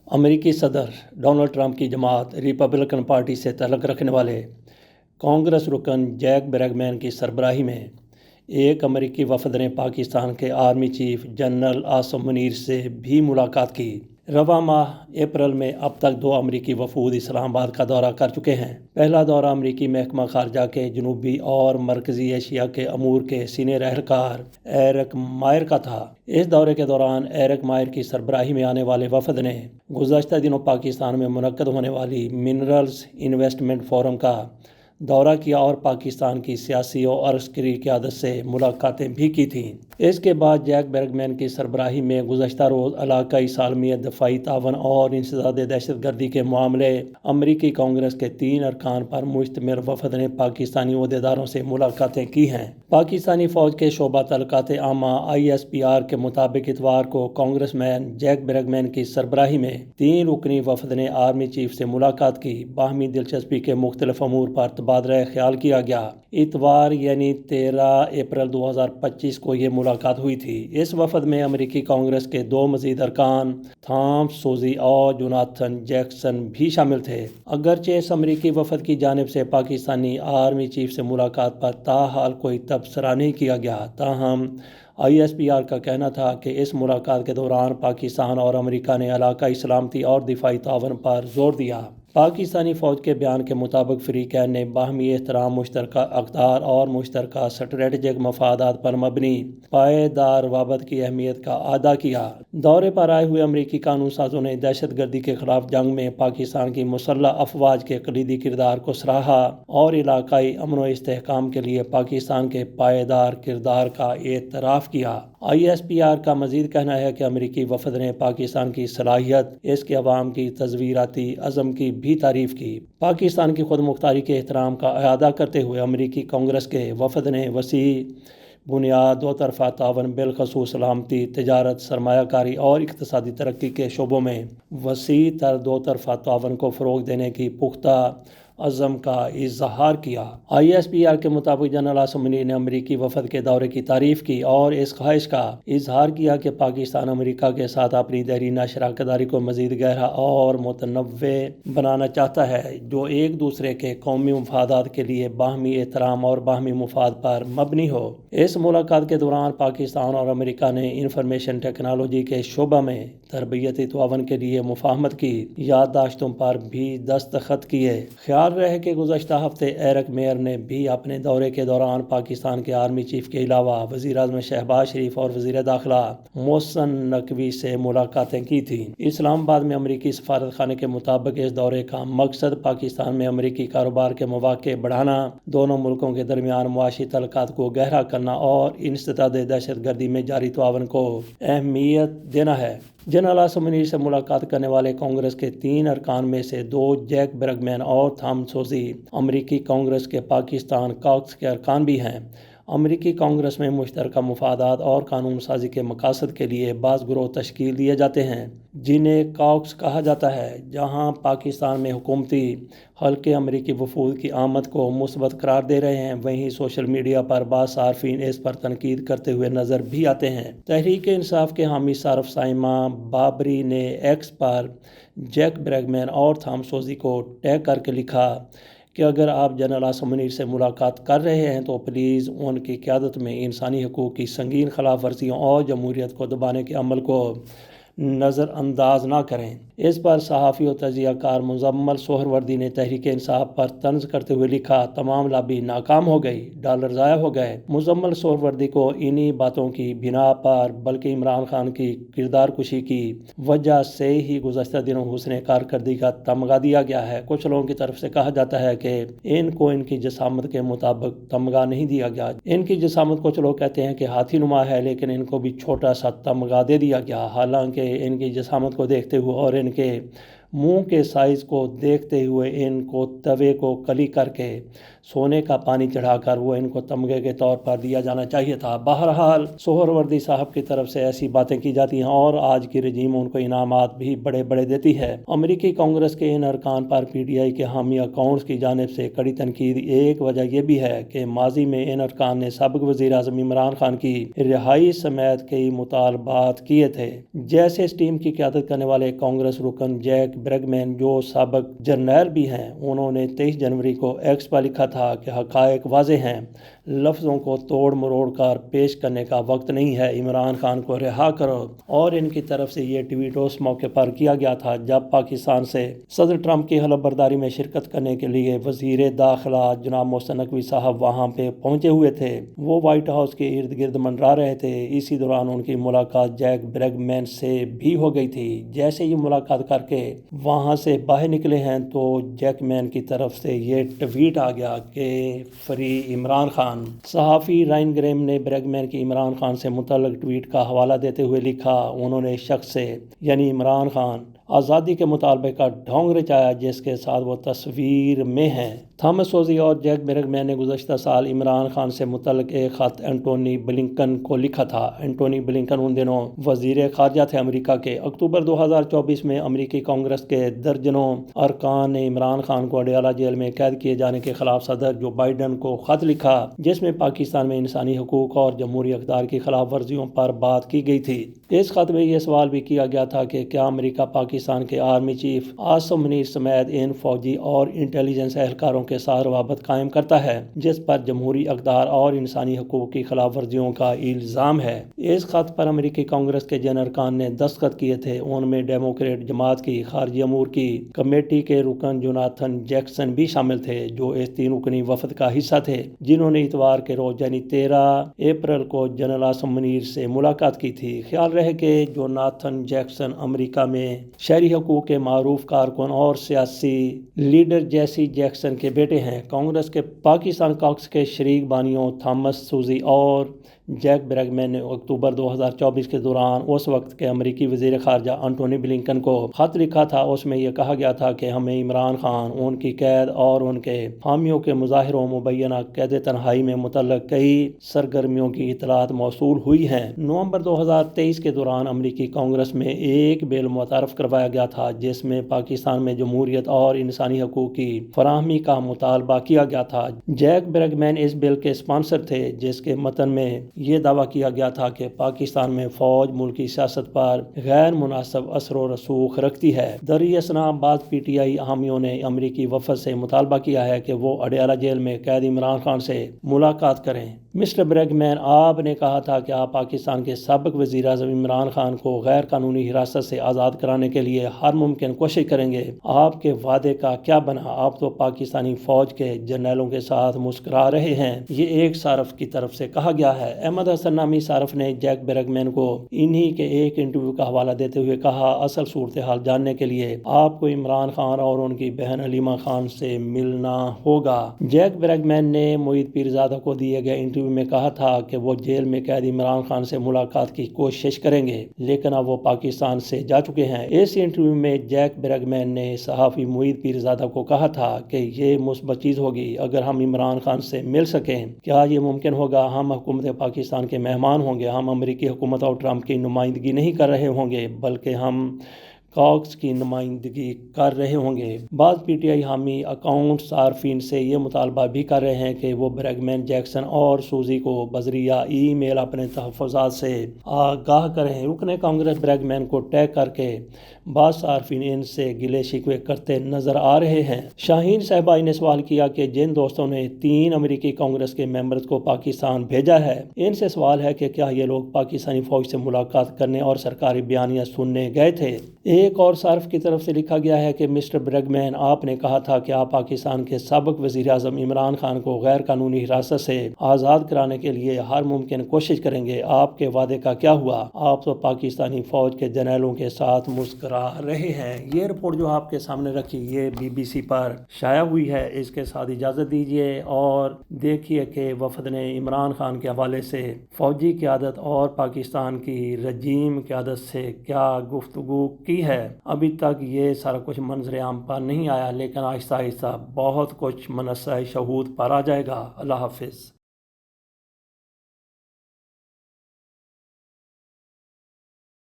امریکی صدر Donald Trump کی جماعت ریپبلکن پارٹی سے تعلق رکھنے والے کانگریس رکن جیک بریگمین کی سربراہی میں ایک امریکی وفد نے پاکستان کے army chief general Asim Munir سے بھی ملاقات کی۔ رواں ماہ اپریل میں اب تک 2 امریکی وفود اسلام آباد کا دورہ کر چکے ہیں۔ پہلا دورہ امریکی محکمہ خارجہ کے جنوبی اور مرکزی ایشیا کے امور کے سینئر اہلکار ایرک مائر کا تھا۔ اس دورے کے دوران ایرک مائر کی سربراہی میں آنے والے وفد نے گزشتہ دنوں پاکستان میں منعقد ہونے والی منرلز انویسٹمنٹ فورم کا دورہ کیا اور پاکستان کی سیاسی اور عسکری قیادت سے ملاقاتیں بھی کی تھیں۔ اس کے بعد جیک بریگمین کی سربراہی میں گزشتہ روز علاقائی سالمیت، دفاعی تعاون اور انسداد دہشت گردی کے معاملے امریکی کانگریس کے 3 ارکان پر مشتمل وفد نے پاکستانی عہدیداروں سے ملاقاتیں کی ہیں۔ پاکستانی فوج کے شعبہ تعلقات عامہ ISPR کے مطابق اتوار کو کانگریس مین جیک بریگمین کی سربراہی میں 3 رکنی وفد نے آرمی چیف سے ملاقات کی۔ باہمی دلچسپی کے مختلف امور پر تبادلہ خیال کیا گیا۔ اتوار یعنی 13 اپریل 2025 کو یہ ملاقات ہوئی تھی۔ اس وفد میں امریکی کانگریس کے 2 مزید ارکان تھامس سوزی اور جوناتھن جیکسن بھی شامل تھے۔ اگرچہ اس امریکی وفد کی جانب سے پاکستانی آرمی چیف سے ملاقات پر تاحال کوئی تبصرہ نہیں کیا گیا، تاہم ISPR کا کہنا تھا کہ اس ملاقات کے دوران پاکستان اور امریکہ نے علاقائی سلامتی اور دفاعی تعاون پر زور دیا۔ پاکستانی فوج کے بیان کے مطابق فریقین نے باہمی احترام، مشترکہ اقدار اور مشترکہ اسٹریٹجک مفادات پر مبنی پائیدار روابط کی اہمیت کا اعادہ کیا۔ دورے پر آئے ہوئے امریکی قانون سازوں نے دہشت گردی کے خلاف جنگ میں پاکستان کی مسلح افواج کے کلیدی کردار کو سراہا اور علاقائی امن و استحکام کے لیے پاکستان کے پائیدار کردار کا اعتراف کیا۔ ISPR کا مزید کہنا ہے کہ امریکی وفد نے پاکستان کی صلاحیت، اس کے عوام کی تزویراتی عزم کی بھی تعریف کی۔ پاکستان کی خود مختاری کے احترام کا اعادہ کرتے ہوئے امریکی کانگریس کے وفد نے وسیع بنیاد، 2 طرفہ تعاون، بالخصوص سلامتی، تجارت، سرمایہ کاری اور اقتصادی ترقی کے شعبوں میں وسیع تر 2 طرفہ تعاون کو فروغ دینے کی پختہ عزم کا اظہار کیا۔ ISPR کے مطابق جنرل عاصم منیر نے امریکی وفد کے دورے کی تعریف کی اور اس خواہش کا اظہار کیا کہ پاکستان امریکہ کے ساتھ اپنی دیرینہ شراکت داری کو مزید گہرا اور متنوع بنانا چاہتا ہے، جو ایک دوسرے کے قومی مفادات کے لیے باہمی احترام اور باہمی مفاد پر مبنی ہو۔ اس ملاقات کے دوران پاکستان اور امریکہ نے انفارمیشن ٹیکنالوجی کے شعبہ میں تربیتی تعاون کے لیے مفاہمت کی یادداشتوں پر بھی دستخط کیے۔ خیال رہے کہ گزشتہ ہفتے ایرک مائر نے بھی اپنے دورے کے دوران پاکستان کے آرمی چیف کے علاوہ وزیر اعظم شہباز شریف اور وزیر داخلہ محسن نقوی سے ملاقاتیں کی تھیں۔ اسلام آباد میں امریکی سفارت خانے کے مطابق اس دورے کا مقصد پاکستان میں امریکی کاروبار کے مواقع بڑھانا، دونوں ملکوں کے درمیان معاشی تعلقات کو گہرا کرنا اور انسداد دہشت گردی میں جاری تعاون کو اہمیت دینا ہے۔ جنرل عاصم منیر سے ملاقات کرنے والے کانگریس کے 3 ارکان میں سے 2 جیک بریگمین اور تھامس سوزی امریکی کانگریس کے پاکستان کاکس کے ارکان بھی ہیں۔ امریکی کانگریس میں مشترکہ مفادات اور قانون سازی کے مقاصد کے لیے بعض گروہ تشکیل دیے جاتے ہیں جنہیں کاکس کہا جاتا ہے۔ جہاں پاکستان میں حکومتی حلقے امریکی وفود کی آمد کو مثبت قرار دے رہے ہیں، وہیں سوشل میڈیا پر بعض صارفین اس پر تنقید کرتے ہوئے نظر بھی آتے ہیں۔ تحریک انصاف کے حامی صارف سائمہ بابری نے ایکس پر جیک بریگمین اور تھامس سوزی کو ٹیگ کر کے لکھا کہ اگر آپ جنرل عاصم منیر سے ملاقات کر رہے ہیں تو پلیز ان کی قیادت میں انسانی حقوق کی سنگین خلاف ورزیوں اور جمہوریت کو دبانے کے عمل کو نظر انداز نہ کریں۔ اس پر صحافی و تجزیہ کار مزمل سہروردی نے تحریک انصاف پر طنز کرتے ہوئے لکھا، تمام لابی ناکام ہو گئی، ڈالر ضائع ہو گئے۔ مزمل سہروردی کو انہی باتوں کی بنا پر بلکہ عمران خان کی کردار کشی کی وجہ سے ہی گزشتہ دنوں حسن کارکردگی کا تمغہ دیا گیا ہے۔ کچھ لوگوں کی طرف سے کہا جاتا ہے کہ ان کو ان کی جسامت کے مطابق تمغہ نہیں دیا گیا۔ ان کی جسامت کچھ لوگ کہتے ہیں کہ ہاتھی نما ہے، لیکن ان کو بھی چھوٹا سا تمغہ دے دیا گیا۔ حالانکہ ان کی جسامت کو دیکھتے ہوئے اور ان کے منہ کے سائز کو دیکھتے ہوئے ان کو توے کو کلی کر کے सोने का पानी चढ़ाकर वो इनको तमगे के तौर पर दिया जाना चाहिए था। बहरहाल सोहरवर्दी साहब की तरफ से ऐसी बातें की जाती हैं और आज की रजीम उनको इनामात भी बड़े बड़े देती है। अमेरिकी कांग्रेस के इन अरकान पर PTI के हामी अकाउंट्स की जानिब से कड़ी तनकीद एक वजह यह भी है कि माजी में इन अरकान ने साबिक वज़ीर आज़म इमरान खान की रिहाई समेत कई मुतालबात किए थे। जैसे इस टीम की क़यादत करने वाले कांग्रेस रुकन जैक ब्रैगमैन जो साबिक जर्नैल भी हैं, उन्होंने 23 जनवरी को एक्स पर लिखा था कि हक़ाइक़ वाज़े हैं, लफ्ज़ों को तोड़ मरोड़ कर पेश करने का वक्त नहीं है, इमरान खान को रिहा करो। और इनकी तरफ से ये ट्वीट उस मौके पर किया गया था जब पाकिस्तान से सदर ट्रंप की हलफ बर्दारी में शिरकत करने के लिए वज़ीर दाखिला जनाब मोहसिन नकवी साहब वहाँ पे पहुँचे हुए थे। वो वाइट हाउस के इर्द गिर्द मंडरा रहे थे। इसी दौरान उनकी मुलाकात जैक ब्रैगमैन से भी हो गई थी। जैसे ही मुलाकात करके वहाँ से बाहर निकले हैं तो जैकमैन की तरफ से ये ट्वीट आ गया कि फ्री इमरान खान। सहाफ़ी रायन ग्रेम ने ब्रैगमैन की इमरान खान से मुतल्लिक़ ट्वीट का हवाला देते हुए लिखा, उन्होंने शख्स से यानी इमरान खान आज़ादी के मुतालबे का ढोंग रचाया जिसके साथ वो तस्वीर में हैं। थॉमस सोजी और जैक ब्रैगमैन ने गुज़श्ता साल इमरान खान से मुतल्लिक़ एक ख़त एंटोनी ब्लिंकन को लिखा था। एंटोनी ब्लिंकन उन दिनों वज़ीर ख़ारजा थे अमेरिका के। अक्टूबर 2024 में अमेरिकी कांग्रेस के दर्जनों अरकान ने इमरान खान को अडयाला जेल में कैद किए जाने के खिलाफ सदर जो बाइडन को ख़त लिखा जिसमें पाकिस्तान में इंसानी हकूक़ और जमहूरी इक़्तिदार की खिलाफ वर्जियों पर बात की गई थी। इस ख़त में यह सवाल भी किया गया था कि क्या अमेरिका पाकिस्तान के आर्मी चीफ आसिम मुनीर समेत इन फौजी और इंटेलिजेंस एहलकारों के साथ रवाबत कायम करता है जिस पर जमहूरी इक़्तिदार और इंसानी हकूक़ की खिलाफ वर्जियों का इल्ज़ाम है। इस खत पर अमेरिकी कांग्रेस के जिन अरकान ने दस्तखत किए थे उनमें डेमोक्रेट जमात की खारजी अमूर की कमेटी के रुकन जोनाथन जैक्सन भी शामिल थे जो इस 3 रुकनी वफद का हिस्सा थे जिन्होंने इतवार के रोज यानी 13 अप्रैल को जनरल आसिम मुनीर से मुलाकात की थी। ख्याल रहे कि जोनाथन जैक्सन अमेरिका में शहरी हकूक़ के मारूफ कारकुन और सियासी लीडर जैसी जैक्सन के बेटे हैं। कांग्रेस के पाकिस्तान कॉक्स के शरीक बानियों थॉमस सूजी और जैक ब्रैगमैन ने अक्टूबर 2024 के दौरान उस वक्त के अमेरिकी वज़ीर ख़ारजा एंटोनी ब्लिंकन को ख़त लिखा था। उसमें यह कहा गया था कि हमें इमरान खान, उनकी कैद और उनके हामियों के मुज़ाहिरों मुबैना कैद तन्हाई में मुतल्लिक़ कई सरगर्मियों की इतलात मौसूल हुई हैं। नवंबर 2023 के दौरान अमेरिकी कांग्रेस में एक बिल मुतारफ़ करवाया गया था जिसमें पाकिस्तान में जमहूरियत और इंसानी हकूक़ की फराहमी का मुतालबा किया गया था। जैक ब्रैगमैन इस बिल के स्पॉन्सर थे जिसके मतन में ये दावा किया गया था कि पाकिस्तान में फ़ौज मुल्की सियासत पर गैर मुनासिब असर व रसूख रखती है। दरियासना बाद PTI हामियों ने अमेरिकी वफ़द से मुतालबा किया है कि वो अडयाला जेल में कैद इमरान खान से मुलाकात करें। मिस्टर ब्रैगमैन, आपने कहा था कि आप पाकिस्तान के साबिक वज़ीर आज़म इमरान खान को गैर कानूनी हिरासत से आज़ाद कराने के लिए हर मुमकिन कोशिश करेंगे। आपके वादे का क्या बना? आप तो पाकिस्तानी फ़ौज के जर्नैलों के साथ मुस्करा रहे हैं। ये एक सारफ की तरफ से कहा गया है। अहमद हसन नामी सारफ ने जैक ब्रैगमैन को इन्हीं के एक इंटरव्यू का हवाला देते हुए कहा, असल सूरत हाल जानने के लिए आपको इमरान खान और उनकी बहन हलीमा खान से मिलना होगा। जैक ब्रैगमैन ने मोईद पीरजादा को दिए गए इंटरव्यू में कहा था कि वो जेल में कैद इमरान खान से मुलाकात की कोशिश करेंगे लेकिन अब वो पाकिस्तान से जा चुके हैं। इस इंटरव्यू में जैक ब्रैगमैन ने सहाफ़ी मोईद पीरजादा को कहा था कि ये मुस्बत चीज़ होगी अगर हम इमरान खान से मिल सकें। क्या ये मुमकिन होगा? हम हुकूमत पाकिस्तान के मेहमान होंगे। हम अमेरिकी हुकूमत और ट्रंप की नुमाइंदगी नहीं कर रहे होंगे बल्कि हम कॉक्स की नुमाइंदगी कर रहे होंगे। बाद PTI हामी अकाउंट सार्फिन से ये मुतालबा भी कर रहे हैं कि वो ब्रैगमैन, जैक्सन और सूजी को बजरिया ईमेल अपने तहफ़्फ़ुज़ात से आगाह करें। रुकने कांग्रेस ब्रैगमैन को टैग करके बाद सार्फिन इनसे गिले शिकवे करते नजर आ रहे हैं। शाहीन साहबाई ने सवाल किया कि जिन दोस्तों ने 3 अमेरिकी कांग्रेस के मेंबर्स को पाकिस्तान भेजा है, इनसे सवाल है कि क्या ये लोग पाकिस्तानी फ़ौज से मुलाकात करने और सरकारी बयानियाँ सुनने गए थे। एक और सार्फ की तरफ से लिखा गया है कि मिस्टर ब्रैगमैन, आपने कहा था कि आप पाकिस्तान के साबिक वज़ीर आज़म इमरान खान को गैर कानूनी हिरासत से आज़ाद कराने के लिए हर मुमकिन कोशिश करेंगे। आपके वादे का क्या हुआ? आप तो पाकिस्तानी फ़ौज के जर्नैलों के साथ मुस्करा रहे हैं। ये रिपोर्ट जो आपके सामने रखी ये BBC पर शाया हुई है। इसके साथ इजाज़त दीजिए और देखिए कि वफद ने इमरान खान के हवाले से फ़ौजी क़यादत और पाकिस्तान की रजीम क़यादत से क्या गुफ्तगू की है। ہے۔ ابھی تک یہ سارا کچھ منظر عام پر نہیں آیا، لیکن آہستہ آہستہ بہت کچھ منصہ شہود پر آ جائے گا۔ اللہ حافظ۔